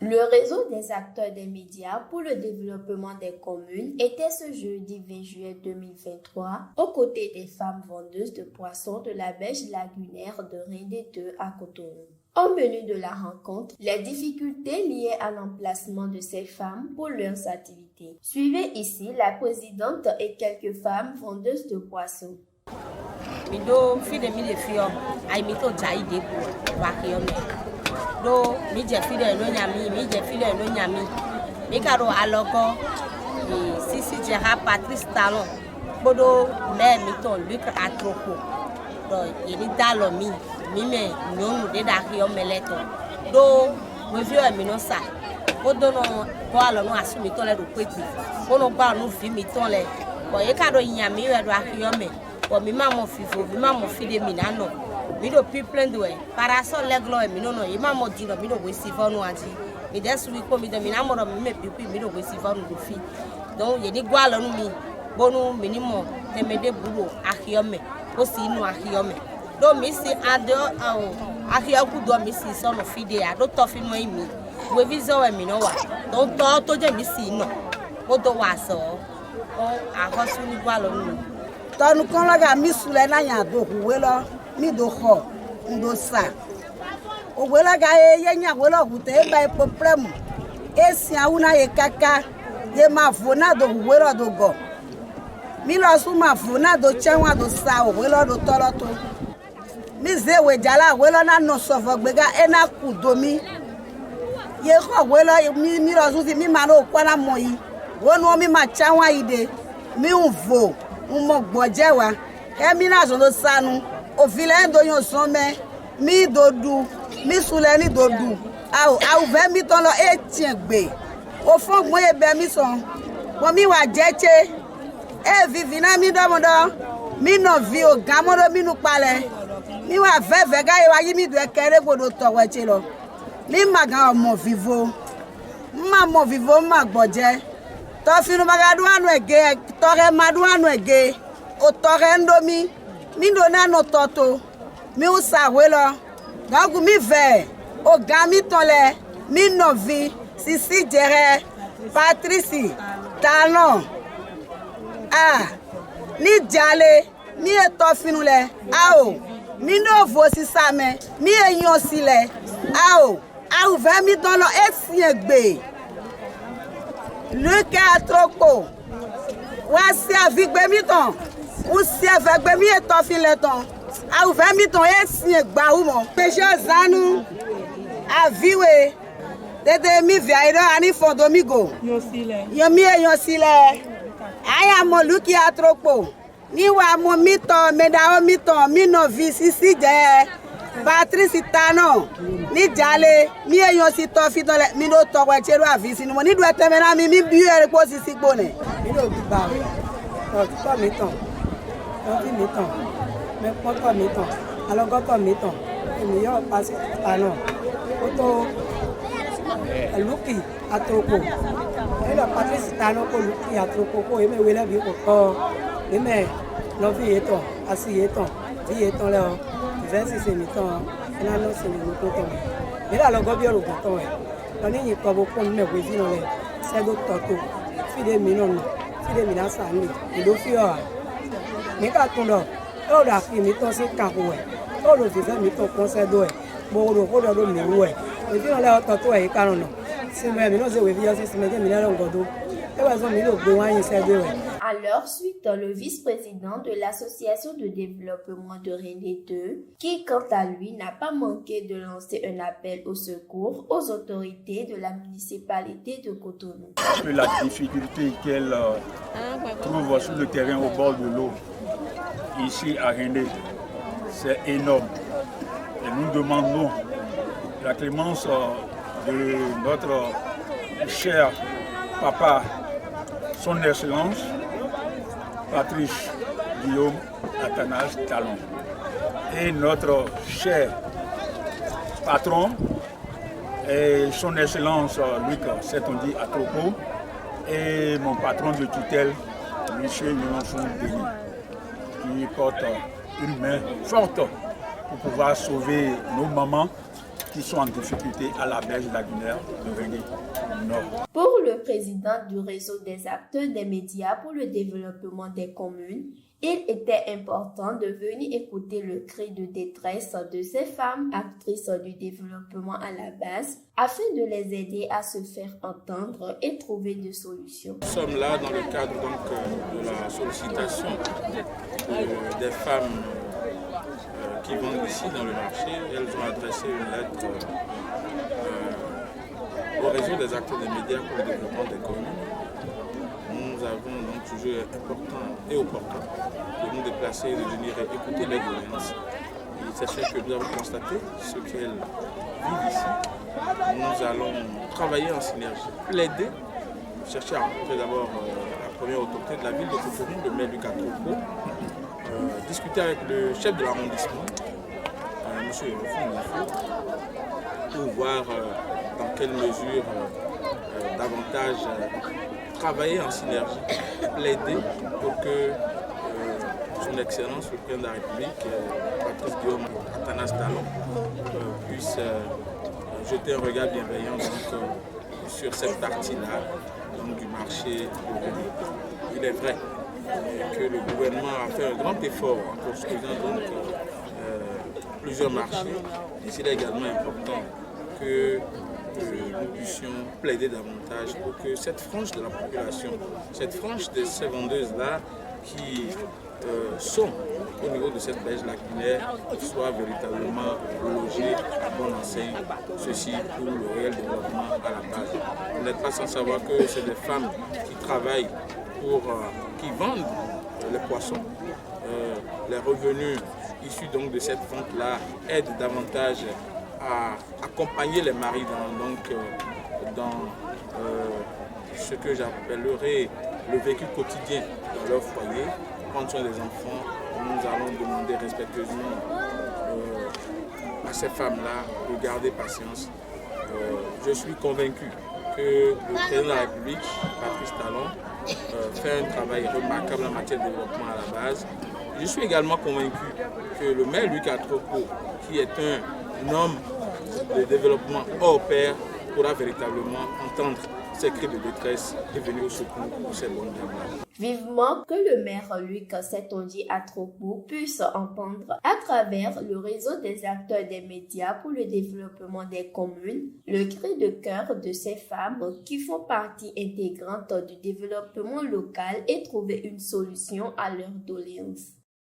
Le réseau des acteurs des médias pour le développement des communes était ce jeudi 20 juillet 2023 aux côtés des femmes vendeuses de poissons de la berge lagunaire de Rindé 2 à Cotonou. Au menu de la rencontre, les difficultés liées à l'emplacement de ces femmes pour leurs activités. Suivez ici la présidente et quelques femmes vendeuses de poissons. Mido fide mi le fio ai mi to jai de bu wa ki o me do mi je fide lo nyami mi je fide lo nyami mi ka ro aloko sisi je ha Patrice Talon bodo me mi to Luc Atropo do yini dalo mi me no de da ki o me leto do we fio mi no sa bodo no ko alo no asu mi to le ro peti bono gba no fi mi to le ko ye ka do nyami we do aki o me. Pour mi maman fifo, mi maman fide minano. Mi do people do parasol leglo e mi no e maman di no mi do we sifa no anti. Mi desu wi ko mi do mi na mo do mi me pipi mi do we sifa no do fi. Donc ye ni gwa lo no mi bonu minimo temede buro ahiome. O si no ahiome. Do mi si ado ahioku do mi si so no fide a do to fi no mi. We viso e mi no wa. Donc to je mi si no. O do wa so. O ahosu ni gwa lo no. Tonu kon laga mi sule na yan do huwelo mi do ho ndo sa o wela ga ye nya welo hute e ba problem e si awuna ye kaka ye ma fona do huwelo do go mi lo su ma fona do chenwa do sa o welo do toloto mi ze we jala welo na no so fo gbega e na ku do mi ye ho welo mi lo su mi ma no kwa na mo yi wonu mi ma chanwa ide mi unvo mo gboje wa emi na so lo sanu o file ndo yon so me mi dodu mi sule ni dodu a o ve mi ton lo e tien gbe o fon mo e be mi son bo mi wa jeche e vivi na mi do mo do mi no vi o gamodo mi nu pale mi wa ve ga e wa yi mi do e kere gbodo to weche lo mi magan mo vivo ma gboje to finu magadu anu ege tore madu anu ege o tore ndomi mi do na no toto mi usa welo gagu mi ve o gami tonle mi novi sisi jere Patrice Talon ni jale mi eto finu le mi no vo sisa me mi eyan sile a ve mi don lo esi egbe Luc Atropo wa si avigbe mi ton ou si avigbe mi eto fin le ton a ouve mi ton e si egba ou mo pejo zanu aviwe dede mi via iro ani fondomigo yo sile aya mo Luc Atropo ni wa mo mi ton meda o mi ton mi no vi sisi je Patrice Talon ni jale mi eyan si to fi ton mi no to we cheru avisi ni mo ni do temena mi bi ere po sisi gbone mi do gba to mi ton me poto mi ton alogo to mi ton mi yo pass Talon o to Luc Atropo e lo Patrice Talon ko Luc Atropo ko e me wele bi ko e me lo fi eton asi eton ti eton le o versi se mi ton na no se mi ko ton e la logo bi o ko ton e lo ni yin ko bo ko me we vi no le se do toto fide mi no fide mi na sa ni do fi o mi ka tun do o da fi mi ton se ka ko e o do fi se mi ton kon se do e bo do ko do mi ru e e fi no le o toto e ka no se me mi no se we vi o se me je mi na lo godo e wa so mi lo gbe wan yin se do e. À leur suite, le vice-président de l'association de développement de Rindé 2, qui quant à lui n'a pas manqué de lancer un appel au secours aux autorités de la municipalité de Cotonou. La difficulté qu'elle trouve sur le terrain au bord de l'eau, ici à Rindé, c'est énorme. Et nous demandons la clémence de notre cher papa, son Excellence, Patrice Guillaume Athanase Talon, et notre cher patron et son Excellence Luc Atropo et mon patron de tutelle, M. Mélenchon Denis, qui porte une main forte pour pouvoir sauver nos mamans qui sont en difficulté à la berge lagunaire de Rindé Nord. Pour le président du réseau des acteurs des médias pour le développement des communes, il était important de venir écouter le cri de détresse de ces femmes actrices du développement à la base afin de les aider à se faire entendre et trouver des solutions. Nous sommes là dans le cadre de la sollicitation des femmes qui vendent ici dans le marché. Elles ont adressé une lettre au réseau des acteurs des médias pour le développement des communes. Nous avons donc toujours important et opportun de nous déplacer et de venir écouter les doléances. Sachez que nous avons constaté ce qu'elles vivent ici. Nous allons travailler en synergie, plaider, chercher à rencontrer d'abord la première autorité de la ville de Cotonou, le maire Lucas Tropo, discuter avec le chef de l'arrondissement, M. Fou, pour voir dans quelle mesure davantage travailler en synergie, plaider pour que son Excellence, le Président de la République, Patrice Guillaume Athanas Talon, puisse jeter un regard bienveillant sur cette partie-là du marché de Rindé. Il est vrai que le gouvernement a fait un grand effort en construisant plusieurs marchés. Et il est également important que nous puissions plaider davantage pour que cette frange de la population, cette frange de ces vendeuses-là qui sont au niveau de cette berge lacunaire, soient véritablement logées à bonne enseigne, ceci pour le réel développement à la base. Vous n'êtes pas sans savoir que c'est des femmes qui travaillent qui vendent les poissons. Les revenus issus donc de cette vente-là aident davantage à accompagner les maris dans ce que j'appellerais le vécu quotidien dans leur foyer, prendre soin des enfants. Nous allons demander respectueusement à ces femmes-là de garder patience. Je suis convaincu que le président de la République, Patrice Talon, fait un travail remarquable en matière de développement à la base. Je suis également convaincu que le maire Lucas Tropo, qui est un homme de développement hors pair, pourra véritablement entendre ces cris de détresse et venir au secours pour ces bonnes dames-là. Vivement que le maire Luc Setonji Atropo puisse entendre à travers le réseau des acteurs des médias pour le développement des communes le cri de cœur de ces femmes qui font partie intégrante du développement local et trouver une solution à leurs doléances.